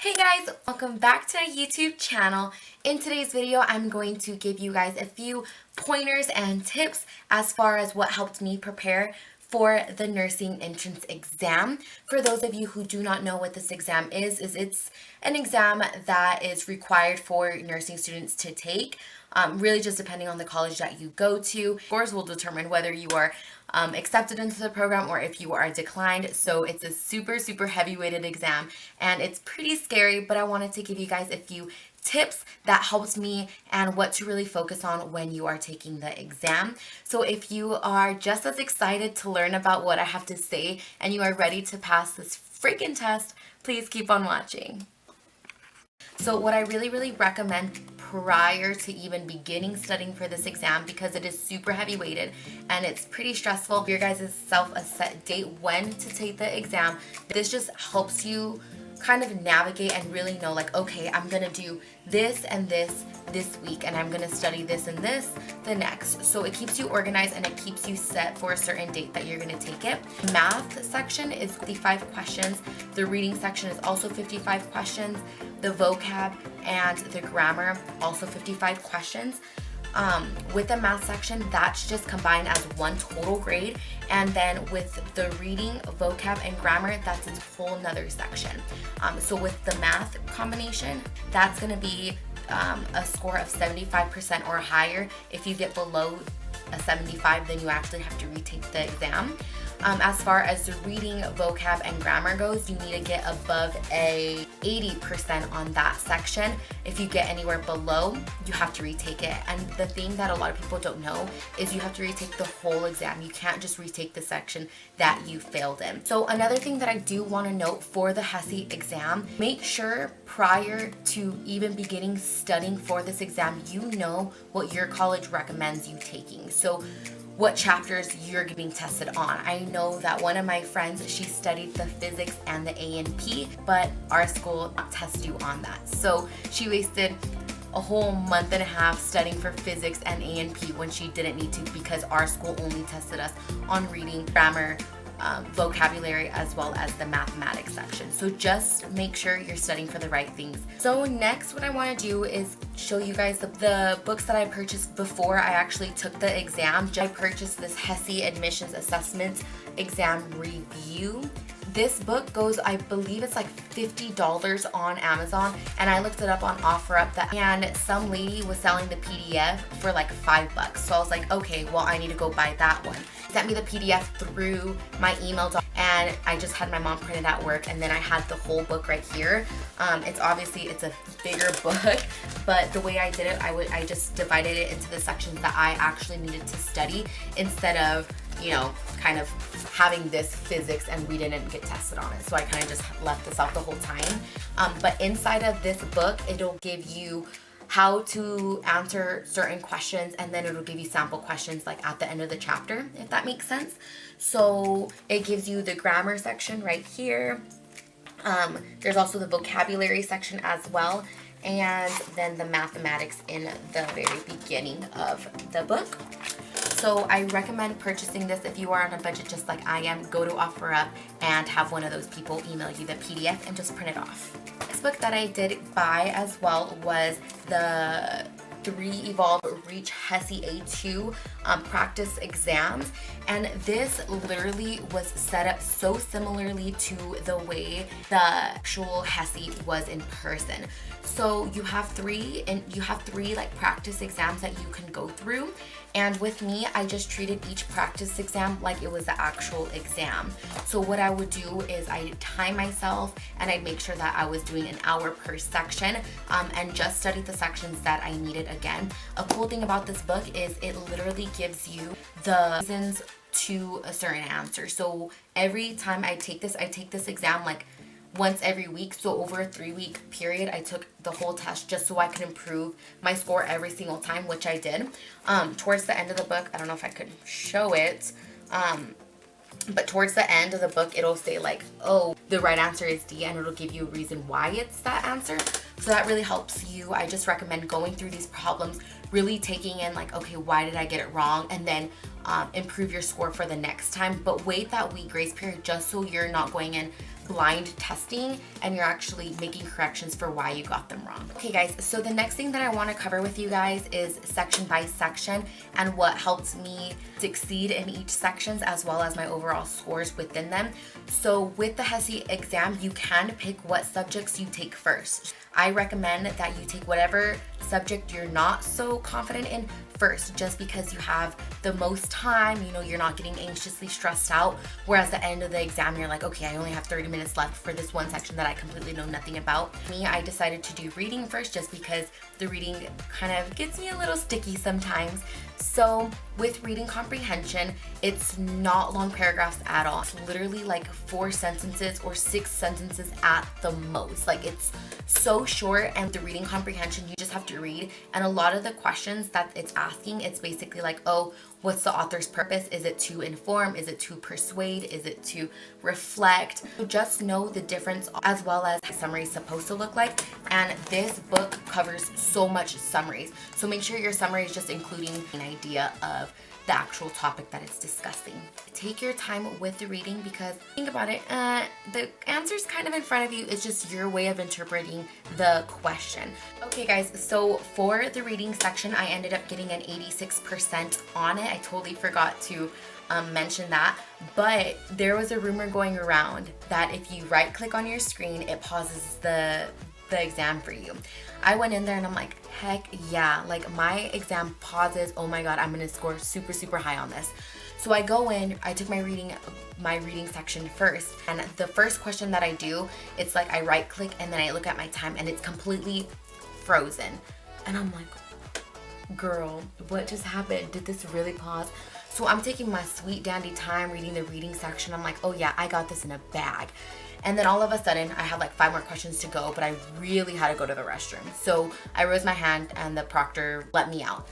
Hey guys, welcome back to my YouTube channel. In today's video, I'm going to give you guys a few pointers and tips as far as what helped me prepare for the nursing entrance exam. For those of you who do not know what this exam is it's an exam that is required for nursing students to take. Really just depending on the college that you go to. Scores will determine whether you are accepted into the program or if you are declined. So it's a super heavy-weighted exam and it's pretty scary, but I wanted to give you guys a few tips that helped me and what to really focus on when you are taking the exam. So if you are just as excited to learn about what I have to say and you are ready to pass this freaking test, please keep on watching. So what I really recommend prior to even beginning studying for this exam, because it is super heavy weighted and it's pretty stressful, your guys' self a set date when to take the exam. This just helps you kind of navigate and really know, like, okay, I'm gonna do this and this week, and I'm gonna study this and this the next. So it keeps you organized and it keeps you set for a certain date that you're gonna take it. Math section is 55 questions. The reading section is also 55 questions. The vocab and the grammar, also 55 questions. With the math section, that's just combined as one total grade, and then with the reading, vocab, and grammar, that's a whole nother section. So with the math combination, that's going to be a score of 75% or higher. If you get below a 75, then you actually have to retake the exam. As far as the reading, vocab, and grammar goes, you need to get above a 80% on that section. If you get anywhere below, you have to retake it. And the thing that a lot of people don't know is you have to retake the whole exam. You can't just retake the section that you failed in. So another thing that I do want to note for the HESI exam, make sure prior to even beginning studying for this exam, you know what your college recommends you taking. So what chapters you're being tested on. I know that one of my friends, she studied the physics and the A&P, but our school did not test you on that. So she wasted a whole month and a half studying for physics and A&P when she didn't need to, because our school only tested us on reading, grammar, vocabulary, as well as the mathematics section. So just make sure you're studying for the right things. So next, what I want to do is show you guys the books that I purchased before I actually took the exam. I purchased this HESI Admissions Assessment Exam Review. This book goes, I believe it's like $50 on Amazon, and I looked it up on OfferUp, and some lady was selling the PDF for like $5. So I was like, okay, well, I need to go buy that one. Sent me the PDF through my email, and I just had my mom print it at work, and then I had the whole book right here. It's a bigger book, but the way I did it, I just divided it into the sections that I actually needed to study, instead of, you know, kind of having this physics and we didn't get tested on it. So I kind of just left this out the whole time. But inside of this book, it'll give you how to answer certain questions, and then it'll give you sample questions like at the end of the chapter, if that makes sense. So it gives you the grammar section right here. There's also the vocabulary section as well, and then the mathematics in the very beginning of the book. So I recommend purchasing this if you are on a budget just like I am. Go to OfferUp and have one of those people email you the PDF and just print it off. Next book that I did buy as well was the 3 Evolve Reach HESI A2 practice exams, and this literally was set up so similarly to the way the actual HESI was in person. So you have three like practice exams that you can go through, and with me, I just treated each practice exam like it was the actual exam. So what I would do is I'd time myself and I'd make sure that I was doing an hour per section, and just study the sections that I needed. Again, a cool thing about this book is it literally gives you the reasons to a certain answer. So every time I take this exam like once every week. So over a 3-week period, I took the whole test just so I could improve my score every single time, which I did. Towards the end of the book, I don't know if I could show it, but towards the end of the book, it'll say like, oh, the right answer is D, and it'll give you a reason why it's that answer. So that really helps you. I just recommend going through these problems, really taking in like, okay, why did I get it wrong? And then improve your score for the next time. But wait that week grace period just so you're not going in blind testing and you're actually making corrections for why you got them wrong. Okay guys, so the next thing that I want to cover with you guys is section by section and what helped me succeed in each sections as well as my overall scores within them. So with the HESI exam, you can pick what subjects you take first. I recommend that you take whatever subject you're not so confident in first, just because you have the most time, you know, you're not getting anxiously stressed out, whereas at the end of the exam you're like, okay, I only have 30 minutes left for this one section that I completely know nothing about. Me, I decided to do reading first just because the reading kind of gets me a little sticky sometimes. So with reading comprehension, it's not long paragraphs at all. It's literally like 4 sentences or 6 sentences at the most. Like, it's so short, and the reading comprehension, you just have to read. And a lot of the questions that it's asking, it's basically like, oh, what's the author's purpose? Is it to inform? Is it to persuade? Is it to reflect? So just know the difference, as well as a summary is supposed to look like. And this book covers so much summaries. So make sure your summary is just including an idea of the actual topic that it's discussing. Take your time with the reading, because think about it, the answer's kind of in front of you. It's just your way of interpreting the question. Okay guys, so for the reading section, I ended up getting an 86% on it. I totally forgot to mention that, but there was a rumor going around that if you right click on your screen, it pauses the exam for you. I went in there and I'm like, heck yeah, like my exam pauses. Oh my god, I'm gonna score super, super high on this. So I go in, I took my reading section first, and the first question that I do, it's like I right click and then I look at my time and it's completely frozen. And I'm like, girl, what just happened? Did this really pause? So I'm taking my sweet dandy time reading the reading section. I'm like, oh yeah, I got this in a bag. And then all of a sudden, I had like 5 more questions to go, but I really had to go to the restroom. So I raised my hand and the proctor let me out.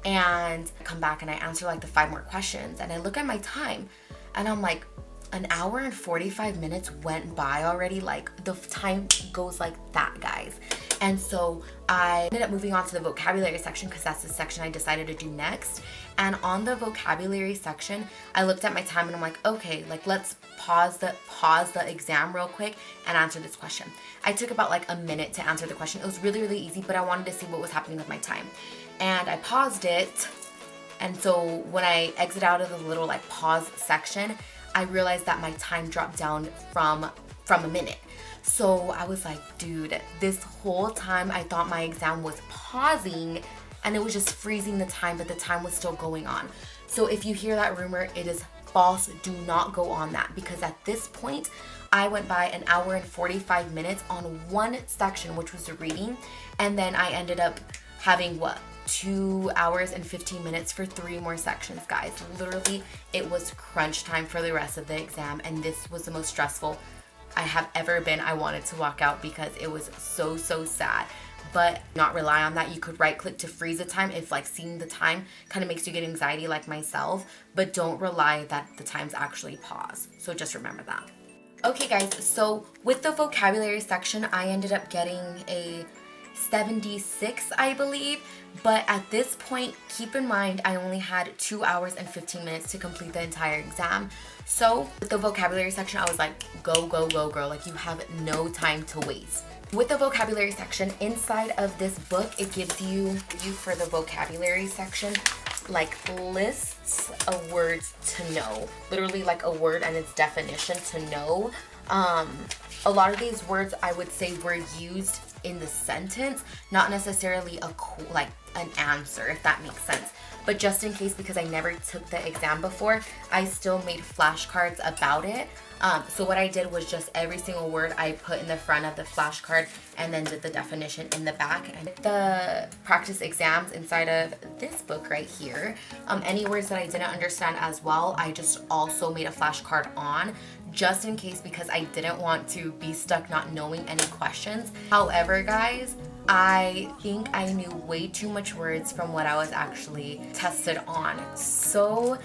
And I come back and I answer like the 5 more questions. And I look at my time and I'm like, an hour and 45 minutes went by already. Like, the time goes like that, guys. And so I ended up moving on to the vocabulary section, because that's the section I decided to do next. And on the vocabulary section, I looked at my time and I'm like, okay, like let's pause the exam real quick and answer this question. I took about like a minute to answer the question. It was really, really easy, but I wanted to see what was happening with my time. And I paused it. And so when I exit out of the little like pause section, I realized that my time dropped down from a minute. So I was like, dude, this whole time I thought my exam was pausing and it was just freezing the time, but the time was still going on. So if you hear that rumor, it is false. Do not go on that, because at this point, I went by an hour and 45 minutes on one section, which was the reading, and then I ended up having, what, 2 hours and 15 minutes for 3 more sections, guys. Literally, it was crunch time for the rest of the exam, and this was the most stressful I have ever been. I wanted to walk out because it was so, so sad. But not rely on that. You could right click to freeze the time if like seeing the time kind of makes you get anxiety like myself, but don't rely that the time's actually pause. So just remember that. Okay guys, so with the vocabulary section, I ended up getting a 76, I believe. But at this point, keep in mind, I only had 2 hours and 15 minutes to complete the entire exam. So with the vocabulary section, I was like, go, go, go, girl. Like, you have no time to waste. With the vocabulary section, inside of this book, it gives you for the vocabulary section, like lists of words to know. Literally like a word and its definition to know. A lot of these words, I would say, were used in the sentence, not necessarily like an answer, if that makes sense. But just in case, because I never took the exam before, I still made flashcards about it. So what I did was just every single word I put in the front of the flashcard and then did the definition in the back. And the practice exams inside of this book right here, any words that I didn't understand as well, I just also made a flashcard on, just in case, because I didn't want to be stuck not knowing any questions. However, guys, I think I knew way too much words from what I was actually tested on. So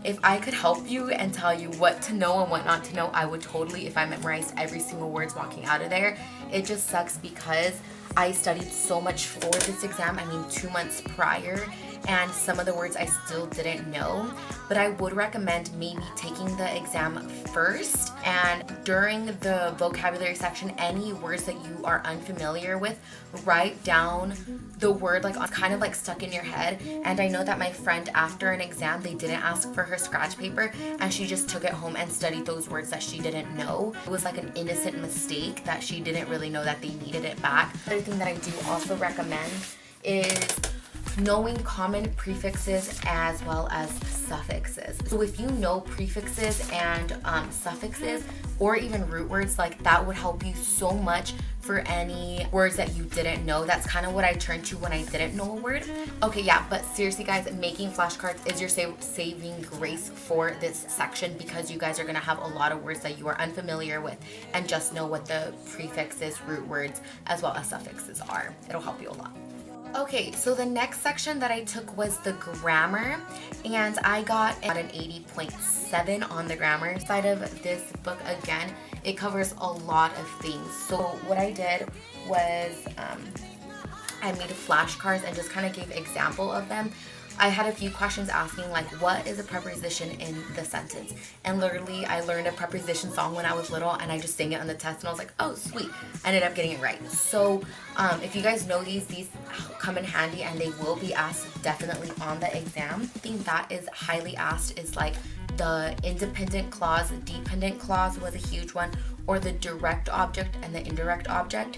if I could help you and tell you what to know and what not to know, I would totally, if I memorized every single word walking out of there. It just sucks because I studied so much for this exam, 2 months prior, and some of the words I still didn't know, but I would recommend maybe taking the exam first, and during the vocabulary section, any words that you are unfamiliar with, write down the word like kind of like stuck in your head. And I know that my friend, after an exam, they didn't ask for her scratch paper and she just took it home and studied those words that she didn't know. It was like an innocent mistake that she didn't really know that they needed it back. Another thing that I do also recommend is knowing common prefixes as well as suffixes. So if you know prefixes and suffixes or even root words, like that would help you so much for any words that you didn't know. That's kind of what I turned to when I didn't know a word. Okay, yeah, but seriously guys, making flashcards is your saving grace for this section, because you guys are gonna have a lot of words that you are unfamiliar with, and just know what the prefixes, root words, as well as suffixes are. It'll help you a lot. Okay, so the next section that I took was the grammar, and I got an 80.7 on the grammar side of this book. Again, it covers a lot of things. So what I did was I made flashcards and just kind of gave example of them. I had a few questions asking like, what is a preposition in the sentence? And literally I learned a preposition song when I was little, and I just sang it on the test, and I was like, oh sweet, I ended up getting it right. So if you guys know these come in handy, and they will be asked definitely on the exam. I think that is highly asked is like the independent clause, dependent clause was a huge one, or the direct object and the indirect object.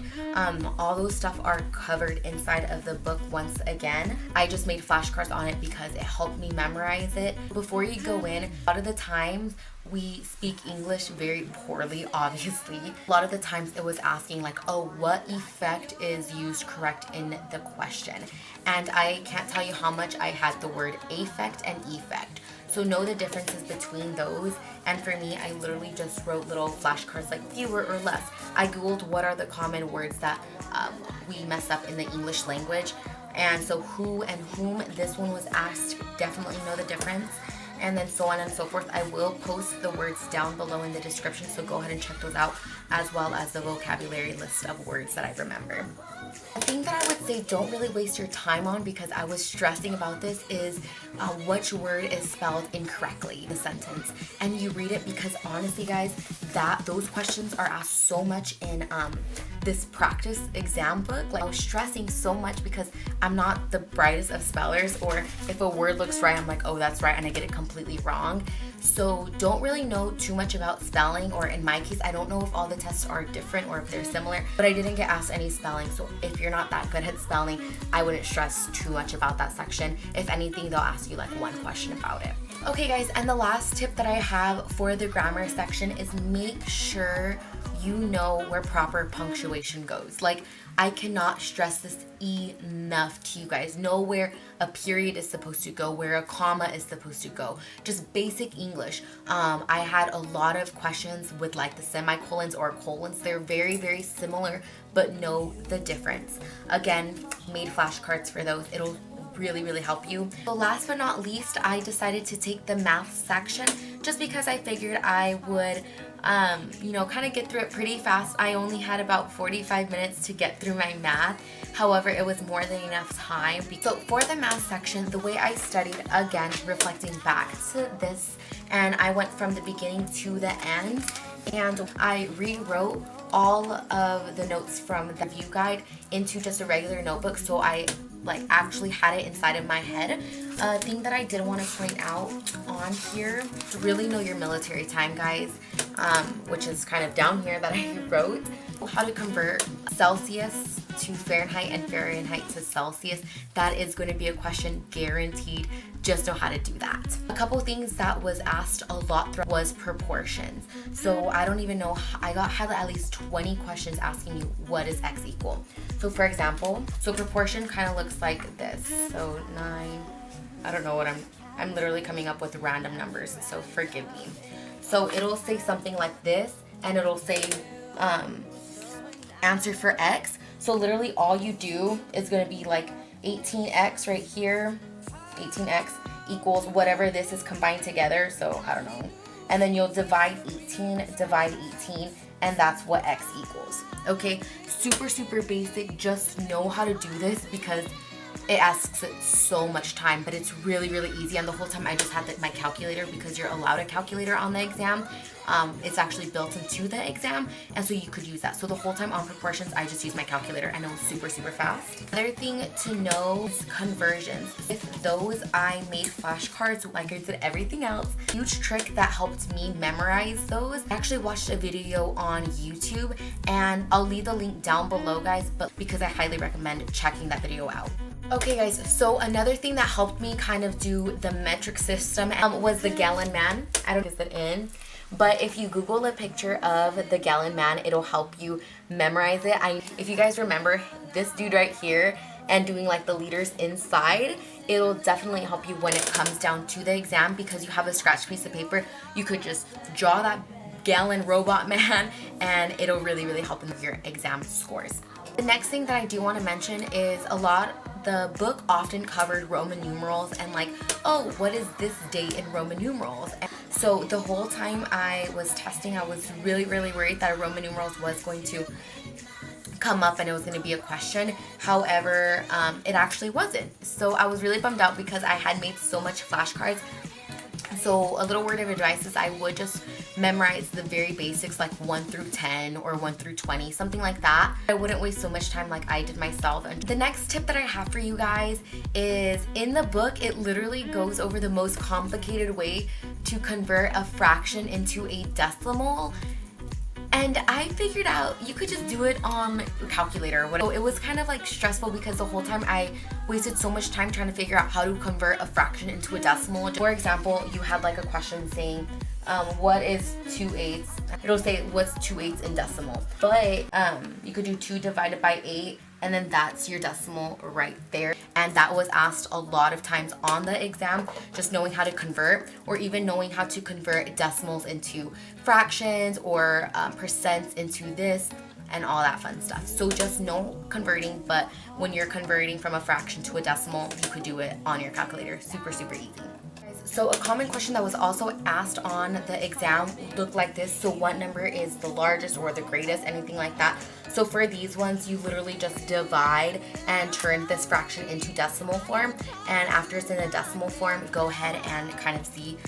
All those stuff are covered inside of the book. Once again, I just made flashcards on it because it helped me memorize it. Before you go in, a lot of the times we speak English very poorly, obviously. A lot of the times it was asking like, oh, what effect is used correct in the question? And I can't tell you how much I had the word affect and effect. So know the differences between those. And for me, I literally just wrote little flashcards like fewer or less. I googled what are the common words that we mess up in the English language. And so who and whom, this one was asked, definitely know the difference. And then so on and so forth. I will post the words down below in the description, so go ahead and check those out, as well as the vocabulary list of words that I remember. The thing that I would say don't really waste your time on, because I was stressing about this, is which word is spelled incorrectly in the sentence. And you read it, because honestly guys, those questions are asked so much in this practice exam book. Like, I was stressing so much because I'm not the brightest of spellers, or if a word looks right, I'm like, oh, that's right, and I get it completely wrong. So don't really know too much about spelling, or in my case, I don't know if all the tests are different or if they're similar, but I didn't get asked any spelling. So if you're not that good at spelling, I wouldn't stress too much about that section. If anything, they'll ask you like one question about it. Okay guys, and the last tip that I have for the grammar section is make sure you know where proper punctuation goes. Like, I cannot stress this enough to you guys. Know where a period is supposed to go, where a comma is supposed to go. Just basic English. I had a lot of questions with like the semicolons or colons. They're very, very similar, but know the difference. Again, made flashcards for those. It'll really help you. So last but not least, I decided to take the math section just because I figured I would kind of get through it pretty fast. I only had about 45 minutes to get through my math. However, it was more than enough time. So for the math section, the way I studied, again, reflecting back to this, and I went from the beginning to the end, and I rewrote all of the notes from the view guide into just a regular notebook, so I actually had it inside of my head. A thing that I did want to point out on here, to really know your military time, guys, which is kind of down here that I wrote. How to convert Celsius to Fahrenheit and Fahrenheit to Celsius. That is going to be a question guaranteed. Just know how to do that. A couple things that was asked a lot was proportions. So I don't even know, I had at least 20 questions asking you what is x equal. So for example, proportion kind of looks like this. So 9, I don't know what I'm literally coming up with random numbers, so forgive me. So it'll say something like this, and it'll say answer for x. So literally all you do is going to be like 18x right here, 18x equals whatever this is combined together, so I don't know. And then you'll divide 18, and that's what x equals. Okay, super basic. Just know how to do this, because it asks it so much time, but it's really, really easy. And the whole time I just had my calculator, because you're allowed a calculator on the exam. It's actually built into the exam, and so you could use that. So the whole time on proportions, I just used my calculator, and it was super, super fast. Another thing to know is conversions. With those, I made flashcards like I did everything else. Huge trick that helped me memorize those. I actually watched a video on YouTube, and I'll leave the link down below, guys, but because I highly recommend checking that video out. Okay guys, so another thing that helped me kind of do the metric system was the gallon man. I don't know if it's in, but if you Google a picture of the gallon man, it'll help you memorize it. If you guys remember this dude right here and doing like the liters inside, it'll definitely help you when it comes down to the exam, because you have a scratch piece of paper. You could just draw that gallon robot man, and it'll really, really help in your exam scores. The next thing that I do want to mention is the book often covered Roman numerals and like, oh, what is this date in Roman numerals? And so the whole time I was testing, I was really, really worried that Roman numerals was going to come up and it was going to be a question. However, it actually wasn't. So I was really bummed out because I had made so much flashcards. So a little word of advice is I would just memorize the very basics, like 1 through 10 or 1 through 20, something like that. I wouldn't waste so much time like I did myself. And the next tip that I have for you guys is, in the book, it literally goes over the most complicated way to convert a fraction into a decimal. And I figured out you could just do it on your calculator. So it was kind of like stressful because the whole time I wasted so much time trying to figure out how to convert a fraction into a decimal. For example, you had like a question saying, what is 2/8? It'll say what's 2/8 in decimal. But you could do 2 divided by 8, and then that's your decimal right there. And that was asked a lot of times on the exam, just knowing how to convert, or even knowing how to convert decimals into fractions or percents into this and all that fun stuff. So just know converting, but when you're converting from a fraction to a decimal, you could do it on your calculator. Super, super easy. So a common question that was also asked on the exam looked like this. So what number is the largest or the greatest, anything like that. So for these ones, you literally just divide and turn this fraction into decimal form. And after it's in the decimal form, go ahead and kind of see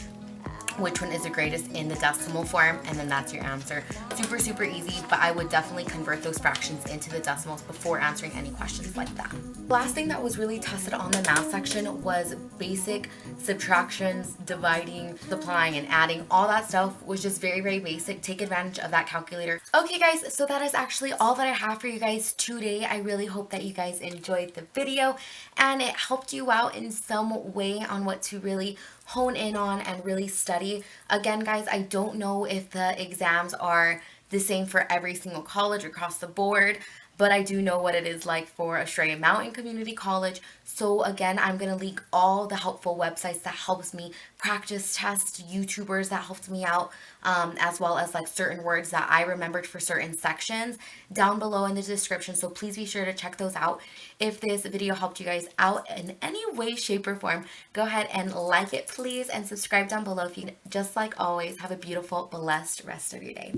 which one is the greatest in the decimal form, and then that's your answer. Super, super easy, but I would definitely convert those fractions into the decimals before answering any questions like that. Last thing that was really tested on the math section was basic subtractions, dividing, multiplying, and adding. All that stuff was just very, very basic. Take advantage of that calculator. Okay guys, so that is actually all that I have for you guys today. I really hope that you guys enjoyed the video and it helped you out in some way on what to really hone in on and really study. Again, guys, I don't know if the exams are the same for every single college across the board, but I do know what it is like for Australian Mountain Community College. So again, I'm going to link all the helpful websites that helps me practice test, YouTubers that helped me out, as well as like certain words that I remembered for certain sections down below in the description. So please be sure to check those out. If this video helped you guys out in any way, shape, or form, go ahead and like it, please, and subscribe down below if you. Just like always, have a beautiful, blessed rest of your day.